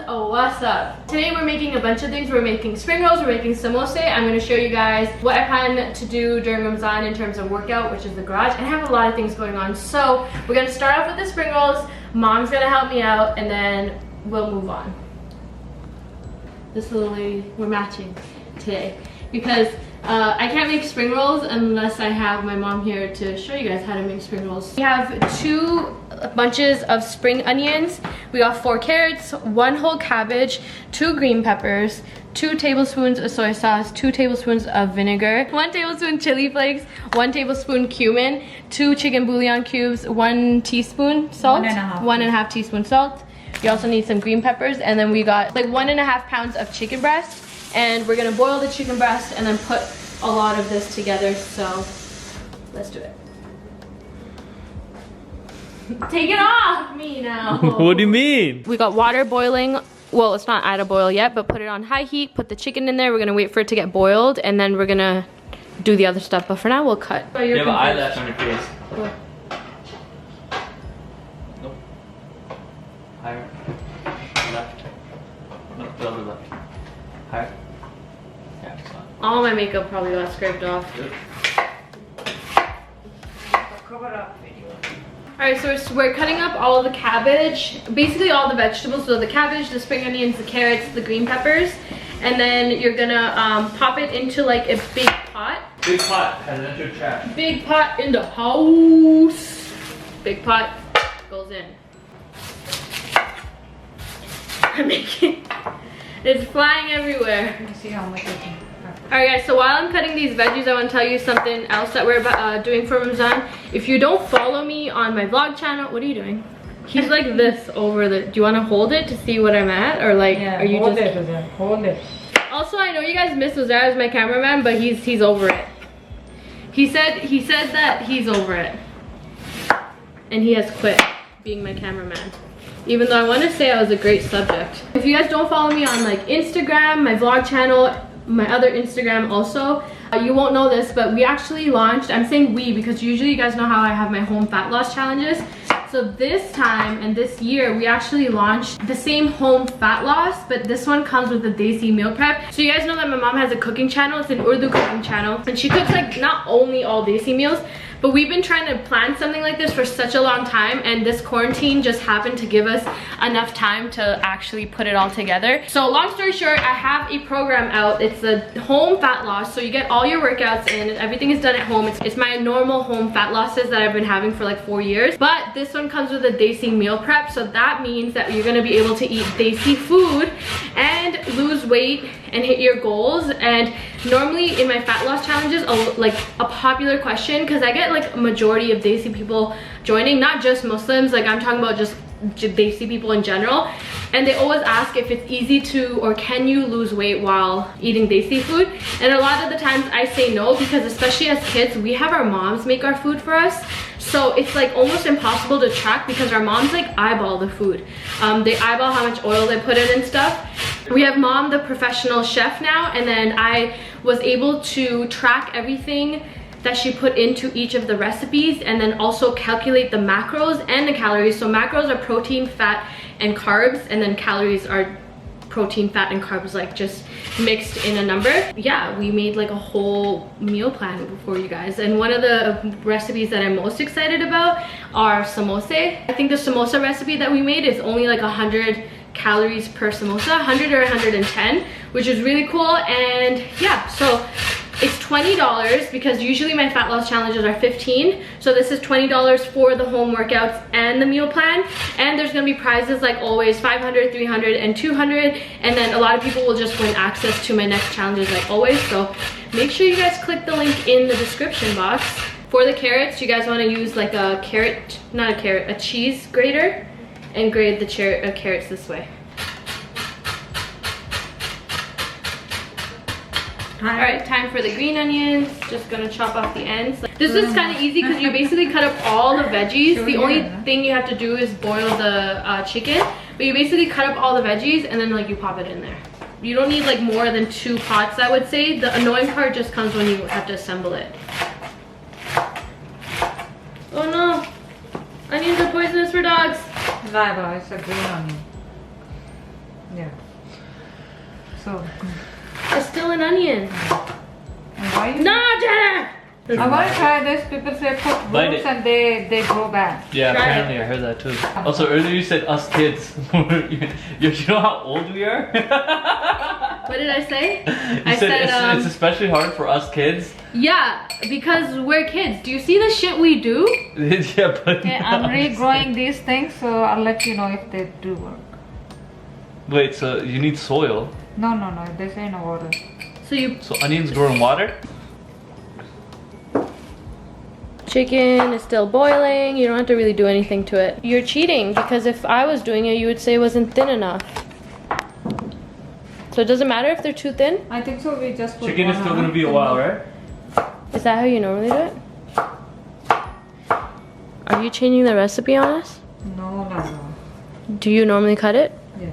what's up? Today we're making a bunch of things. We're making spring rolls, we're making samosa. I'm going to show you guys what I plan to do during Ramadan in terms of workout, which is the garage. And I have a lot of things going on. So we're going to start off with the spring rolls. Mom's going to help me out and then we'll move on. This little lady, we're matching today because I can't make spring rolls unless I have my mom here to show you guys how to make spring rolls. We have 2 bunches of spring onions. We got 4 carrots, 1 whole cabbage, 2 green peppers, 2 tablespoons of soy sauce, 2 tablespoons of vinegar, 1 tablespoon chili flakes, 1 tablespoon cumin, 2 chicken bouillon cubes, 1 teaspoon salt, 1.5 teaspoon salt. You also need some green peppers, and then we got like 1.5 pounds of chicken breast. And we're gonna boil the chicken breast and then put a lot of this together, so let's do it. Take it off me now. What do you mean? We got water boiling. Well, it's not at a boil yet, but put it on high heat, put the chicken in there. We're gonna wait for it to get boiled and then we're gonna do the other stuff. But for now, we'll cut. You have an eyelash on your face. What? Nope. Higher. Left. No, the other left. Higher. Yeah, it's fine. All my makeup probably got scraped off. Good. Alright, so we're cutting up all the cabbage, basically all the vegetables, so the cabbage, the spring onions, the carrots, the green peppers, and then you're gonna pop it into like a big pot. Big pot has entered chat. Big pot in the house. Big pot goes in. I'm making, it's flying everywhere. You see how much it can. Alright guys, so while I'm cutting these veggies, I want to tell you something else that we're doing for Ramadan. If you don't follow me on my vlog channel, what are you doing? He's like this over the, do you want to hold it to see what I'm at? Or like, Yeah, are you hold just... it, hold it. Also, I know you guys miss UZAIR as my cameraman, but he's over it. He said that he's over it. And he has quit being my cameraman. Even though I want to say I was a great subject. If you guys don't follow me on like Instagram, my vlog channel, my other Instagram also, you won't know this, but we actually launched, I'm saying we because usually you guys know how I have my home fat loss challenges. So this time and this year we actually launched the same home fat loss, but this one comes with a desi meal prep. So you guys know that my mom has a cooking channel. It's an Urdu cooking channel and she cooks like not only all desi meals, but we've been trying to plan something like this for such a long time, and this quarantine just happened to give us enough time to actually put it all together. So long story short, I have a program out. It's a home fat loss, so you get all your workouts in and everything is done at home. It's my normal home fat losses that I've been having for like 4 years, but this one comes with a desi meal prep, so that means that you're gonna be able to eat desi food and lose weight and hit your goals. And normally in my fat loss challenges, like a popular question, because I get like a majority of desi people joining, not just Muslims, like I'm talking about just desi people in general, and they always ask if it's easy to or can you lose weight while eating desi food. And a lot of the times I say no, because especially as kids we have our moms make our food for us, so it's like almost impossible to track because our moms like eyeball the food. They eyeball how much oil they put in and stuff. We have mom, the professional chef now, and then I was able to track everything that she put into each of the recipes and then also calculate the macros and the calories. So macros are protein, fat, and carbs, and then calories are protein, fat, and carbs like just mixed in a number. Yeah, we made like a whole meal plan for you guys, and one of the recipes that I'm most excited about are samosa. I think the samosa recipe that we made is only like 100 calories per samosa, 100 or 110, which is really cool. And yeah, so it's $20 because usually my fat loss challenges are $15. So this is $20 for the home workouts and the meal plan. And there's gonna be prizes like always, 500, 300, and 200. And then a lot of people will just win access to my next challenges like always. So make sure you guys click the link in the description box. For the carrots, you guys wanna use like a carrot, not a carrot, a cheese grater, and grate the carrots this way. Alright, time for the green onions. Just gonna chop off the ends. This is kind of easy because you basically cut up all the veggies. The only thing you have to do is boil the chicken, but you basically cut up all the veggies and then like you pop it in there. You don't need like more than 2 pots, I would say. The annoying part just comes when you have to assemble it. Oh no! Onions are poisonous for dogs. It's a green onion. Yeah. So, It's still an onion. and why you? No, Jenna! I want to try this. People say put Bite roots it. and they grow back. Yeah, Try apparently it. I heard that too. Also, earlier you said us kids. you know how old we are? What did I say? You said it's especially hard for us kids. Yeah, because we're kids. Do you see the shit we do? Yeah, but Okay, I'm regrowing these things, so I'll let you know if they do work. Wait, so you need soil? No, they say no water. So onions grow in water? chicken is still boiling. You don't have to really do anything to it. You're cheating because if I was doing it, you would say it wasn't thin enough. So it doesn't matter if they're too thin? I think so. We just put Chicken is still gonna be a while, right? Is that how you normally do it? Are you changing the recipe on us? No. Do you normally cut it? Yeah.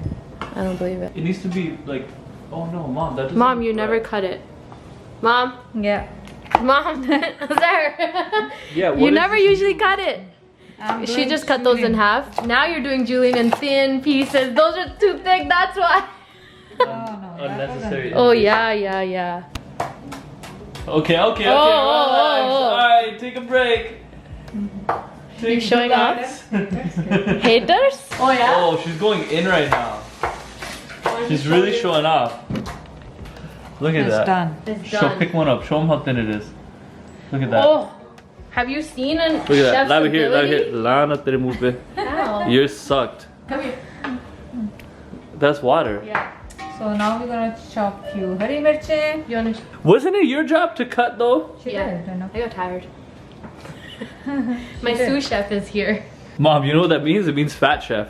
I don't believe it. It needs to be like, oh no, mom, that doesn't. Mom, you look never right. cut it. Mom, Yeah. Mom, there. Yeah, what You is never this? usually cut it. I'm She doing just cut those in julienne. half. Now you're doing julienne in thin pieces. Those are too thick, that's why. Oh, no. Unnecessary. Oh, yeah. Okay, relax. oh. Alright, take a break. You showing off? Haters? Oh, yeah? Oh, she's going in right now. She's really showing off. Look at It's that. done. It's Show, done. pick one up. Show them how thin it is. Look at that. Oh, have you seen a Look at that. chef's Love it here. ability? Lana tere muh pe. Ow. You're sucked. Come here. That's water. Yeah. So now we're gonna chop few hari mirche. You wanna? Wasn't it your job to cut though? Yeah. I know. I got tired. My sous chef is here. Mom, you know what that means? It means fat chef.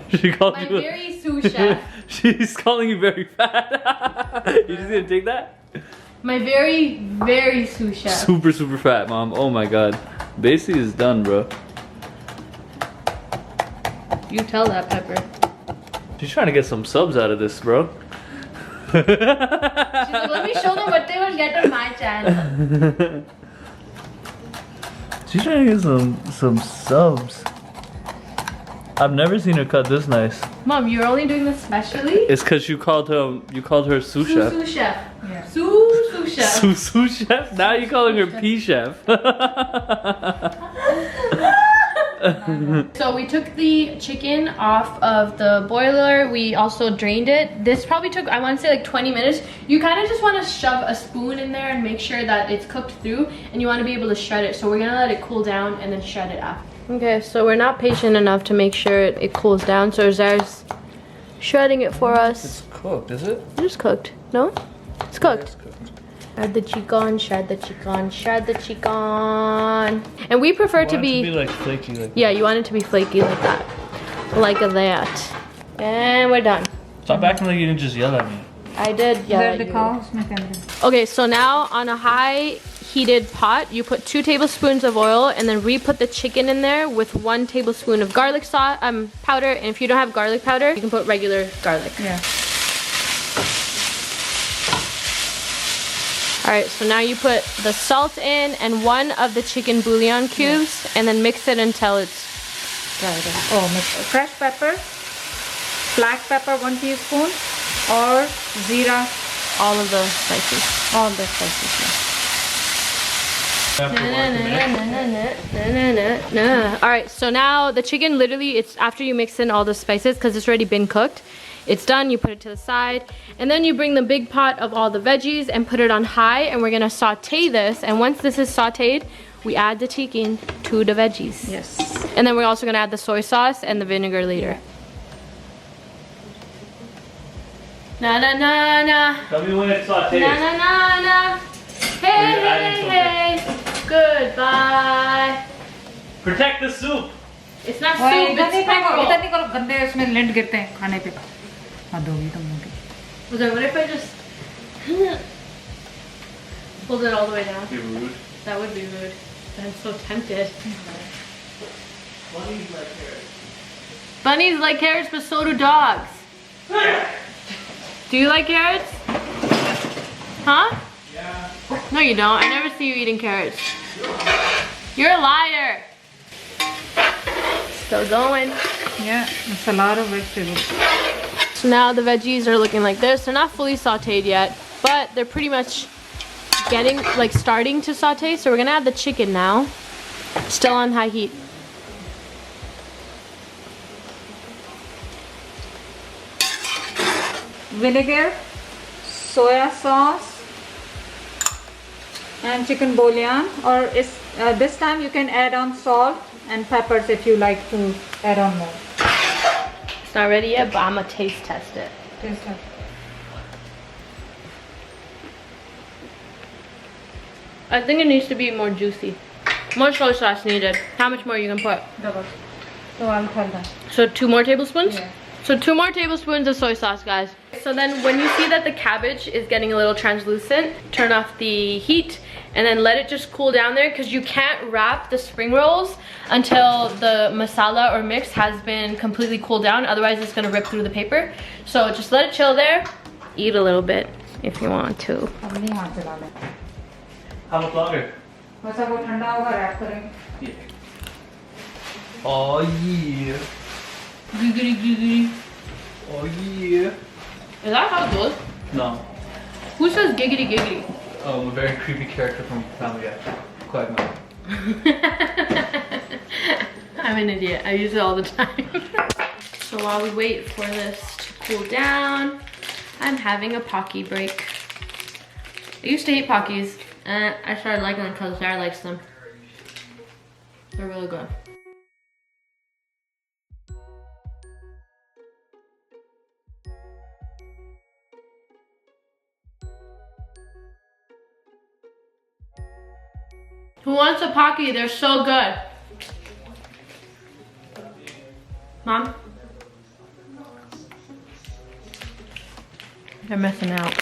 She called My you. very sous chef. She's calling you very fat. You just gonna take that? My very, very sous chef. Super fat, mom. Oh my god. Basically is done, bro. You tell that, Pepper. She's trying to get some subs out of this, bro. She's like, let me show them what they will get on my channel. She's trying to get some subs. I've never seen her cut this nice. Mom, you're only doing this specially? It's cause you called her sous chef. Sous chef. Yeah. Sous chef. Sous chef? Now you're calling her P chef. So we took the chicken off of the boiler. We also drained it. This probably took, I want to say like 20 minutes. You kind of just want to shove a spoon in there and make sure that it's cooked through, and you want to be able to shred it. So we're gonna let it cool down and then shred it after. Okay, so we're not patient enough to make sure it cools down. So Zair's shredding it for us. It's cooked, is it? It is cooked. No? It's cooked. Shred the chicken, shred the chicken, shred the chicken. And we prefer to be like flaky like yeah, you want it to be flaky like that. Like that. And we're done. Stop acting like you didn't just yell at me. I did yell at you. Okay, so now on a high heated pot, you put 2 tablespoons of oil and then re-put the chicken in there with 1 tablespoon of garlic sauce powder. And if you don't have garlic powder, you can put regular garlic. Yeah. Alright, so now you put the salt in and 1 of the chicken bouillon cubes and then mix it until it's dried in. Oh, mix fresh pepper, black pepper 1 teaspoon, or zira, All of the spices. all the spices. Alright, so now the chicken literally, it's after you mix in all the spices because it's already been cooked. It's done, you put it to the side, and then you bring the big pot of all the veggies and put it on high, and we're gonna saute this, and once this is sauteed, we add the chicken to the veggies. Yes. And then we're also gonna add the soy sauce and the vinegar later. Na na na na. Tell me when it's sauteed. Na na na na. Hey, We're adding hey, hey. Goodbye. Protect the soup. It's not Why, soup, it's pickle. इतना नहीं करो, गंदे उसमें lint गिरते हैं खाने पे. हाँ, दोगी तुम लोग. Was like, what if I just pulled it all the way down? Be rude. That would be rude. But I'm so tempted. Bunnies like carrots. Bunnies like carrots, but so do dogs. Do you like carrots? Huh? Yeah. No, you don't. I never see you eating carrots. You're a liar. Still going. Yeah, it's a lot of vegetables. So now the veggies are looking like this. They're not fully sauteed yet, but they're pretty much getting, like, starting to saute. So we're gonna add the chicken now. Still on high heat. Vinegar, soya sauce, and chicken bouillon. Or this time you can add on salt and peppers if you like to add on more. It's not ready yet, but I'm gonna taste test it. Taste it. I think it needs to be more juicy. More soy sauce needed. How much more you can put? Double. So I'll tell them. So 2 more tablespoons? Yeah. So 2 more tablespoons of soy sauce, guys. So then when you see that the cabbage is getting a little translucent, turn off the heat and then let it just cool down there, because you can't wrap the spring rolls until the masala or mix has been completely cooled down. Otherwise it's gonna rip through the paper. So just let it chill there. Eat a little bit if you want to. How much longer? Yeah. Oh yeah. Giggity giggity. Oh yeah. Is that how it goes? No. Who says giggity giggity? A very creepy character from Family Guy. Quagmire. I'm an idiot. I use it all the time. So while we wait for this to cool down, I'm having a Pocky break. I used to hate Pockies, and I started liking them because Zaid likes them. They're really good. Who wants a Pocky? They're so good. Mom? They're missing out.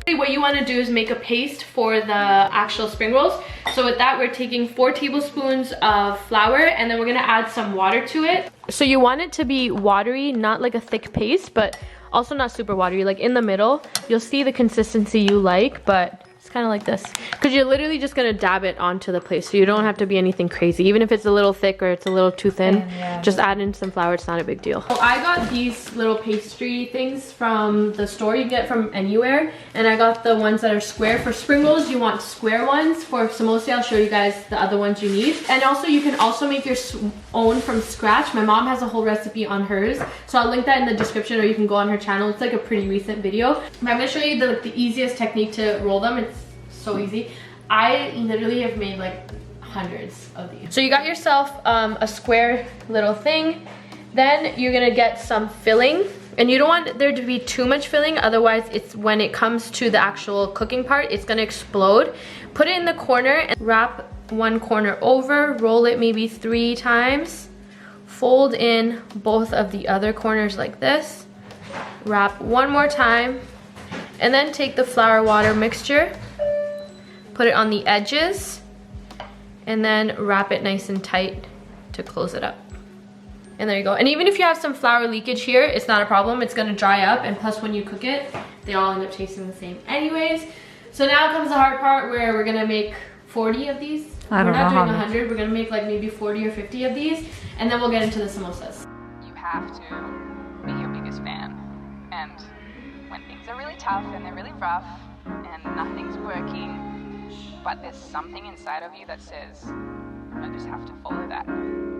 What you want to do is make a paste for the actual spring rolls. So with that, we're taking 4 tablespoons of flour, and then we're going to add some water to it. So you want it to be watery, not like a thick paste, but also not super watery, like in the middle. You'll see the consistency you like, but it's kind of like this, because you're literally just gonna dab it onto the plate, so you don't have to be anything crazy. Even if it's a little thick or it's a little too thin, just add in some flour. It's not a big deal. So I got these little pastry things from the store. You can get from anywhere, and I got the ones that are square. For spring rolls, you want square ones. For samosa, I'll show you guys the other ones you need. And also, you can also make your own from scratch. My mom has a whole recipe on hers, so I'll link that in the description, or you can go on her channel. It's like a pretty recent video. But I'm gonna show you the easiest technique to roll them. It's so easy. I literally have made like hundreds of these. So you got yourself a square little thing. Then you're gonna get some filling, and you don't want there to be too much filling, otherwise it's, when it comes to the actual cooking part, it's gonna explode. Put it in the corner and wrap one corner over, roll it maybe 3 times, fold in both of the other corners like this, wrap one more time, and then take the flour water mixture, put it on the edges, and then wrap it nice and tight to close it up. And there you go. And even if you have some flour leakage here, it's not a problem. It's gonna dry up, and plus when you cook it, they all end up tasting the same anyways. So now comes the hard part, where we're gonna make 40 of these. We're not doing 100, we're gonna make like maybe 40 or 50 of these, and then we'll get into the samosas. You have to be your biggest fan. And when things are really tough and they're really rough and nothing's working, but there's something inside of you that says, I just have to follow that,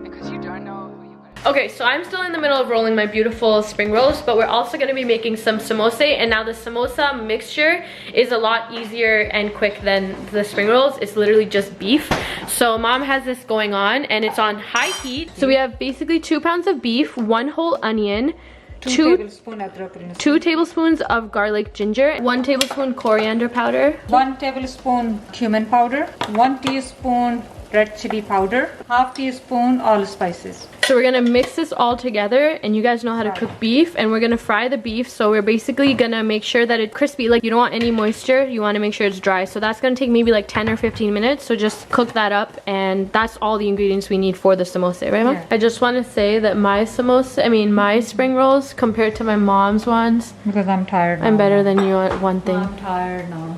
because you don't know who you're gonna. Okay, so I'm still in the middle of rolling my beautiful spring rolls, but we're also gonna be making some samosa, and now the samosa mixture is a lot easier and quick than the spring rolls. It's literally just beef. So mom has this going on, and it's on high heat. So we have basically 2 pounds of beef, 1 whole onion, 2 tablespoons of garlic ginger, 1 tablespoon coriander powder, 1 tablespoon cumin powder, 1 teaspoon red chili powder, ½ teaspoon all spices. So we're gonna mix this all together, and you guys know how to cook beef, and we're gonna fry the beef. So we're basically gonna make sure that it's crispy. Like, you don't want any moisture, you wanna make sure it's dry. So that's gonna take maybe like 10 or 15 minutes. So just cook that up, and that's all the ingredients we need for the samosa, right, Mom? Yeah. I just wanna say that my my spring rolls compared to my mom's ones, Because I'm tired now. I'm better than you at one thing. I'm tired now.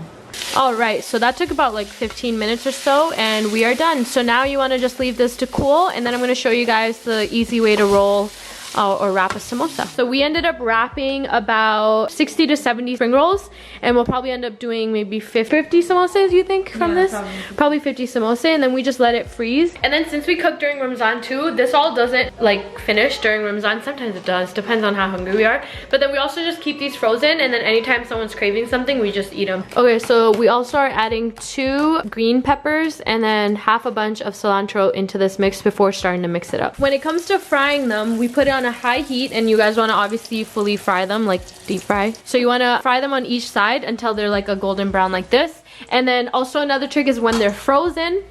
All right, so that took about like 15 minutes or so, and we are done. So now you want to just leave this to cool, and then I'm going to show you guys the easy way to roll or wrap a samosa. So we ended up wrapping about 60 to 70 spring rolls, and we'll probably end up doing maybe 50 samosas, you think, from this? Probably 50 samosa, and then we just let it freeze. And then since we cook during Ramzan too, this all doesn't like finish during Ramzan. Sometimes it does, depends on how hungry we are. But then we also just keep these frozen, and then anytime someone's craving something, we just eat them. Okay, so we also are adding 2 green peppers and then half a bunch of cilantro into this mix before starting to mix it up. When it comes to frying them, we put it on a high heat, and you guys want to obviously fully fry them, like deep fry. So you want to fry them on each side until they're like a golden brown like this. And then also another trick is when they're frozen,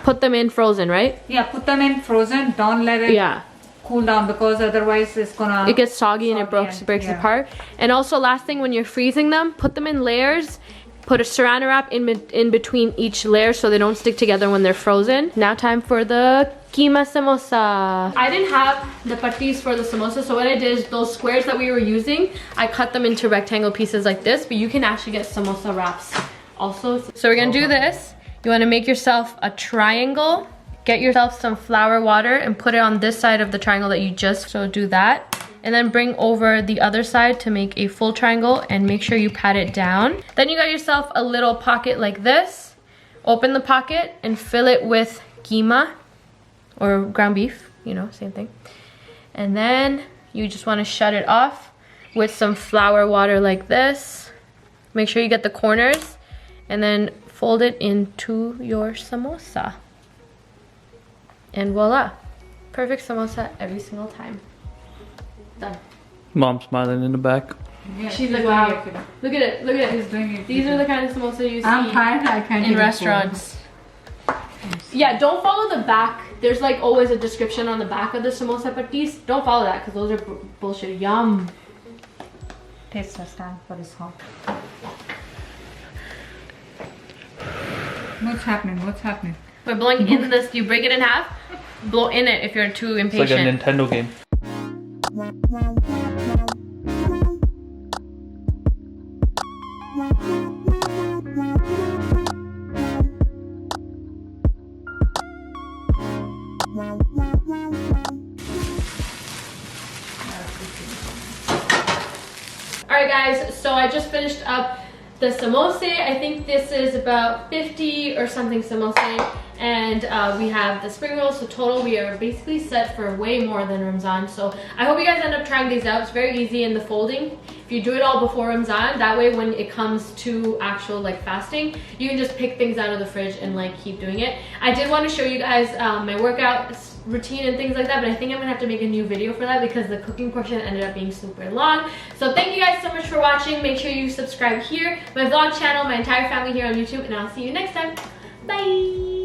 put them in frozen, right? Yeah, put them in frozen. Don't let it cool down, because otherwise it gets soggy and it breaks apart. And also last thing, when you're freezing them, put them in layers. Put a saran wrap in between each layer so they don't stick together when they're frozen. Now time for the keema samosa. I didn't have the pattis for the samosa, so what I did is those squares that we were using, I cut them into rectangle pieces like this, but you can actually get samosa wraps also. So we're gonna do this. You wanna make yourself a triangle. Get yourself some flour water and put it on this side of the triangle that you just, so do that. And then bring over the other side to make a full triangle, and make sure you pat it down. Then you got yourself a little pocket like this. Open the pocket and fill it with keema or ground beef, you know, same thing. And then you just want to shut it off with some flour water like this. Make sure you get the corners, and then fold it into your samosa. And voila, perfect samosa every single time. Done. Mom smiling in the back. Yeah, she's like, wow, look at it, look at it. She's doing it. These are the kind of samosa you see I can't in restaurants. Yeah, don't follow the back. There's like always a description on the back of the samosa pattis. Don't follow that, because those are bullshit. Yum. Taste test time for this hot. What's happening? What's happening? We're blowing in this. You break it in half. Blow in it if you're too impatient. It's like a Nintendo game. Alright guys, so I just finished up the samosa. I think this is about 50 or something samosa. And we have the spring rolls, so total we are basically set for way more than Ramzan. So I hope you guys end up trying these out. It's very easy in the folding. If you do it all before Ramzan, that way when it comes to actual like fasting, you can just pick things out of the fridge and like keep doing it. I did want to show you guys my workout routine and things like that, but I think I'm gonna have to make a new video for that because the cooking portion ended up being super long. So thank you guys so much for watching. Make sure you subscribe here, my vlog channel, my entire family here on YouTube, and I'll see you next time. Bye.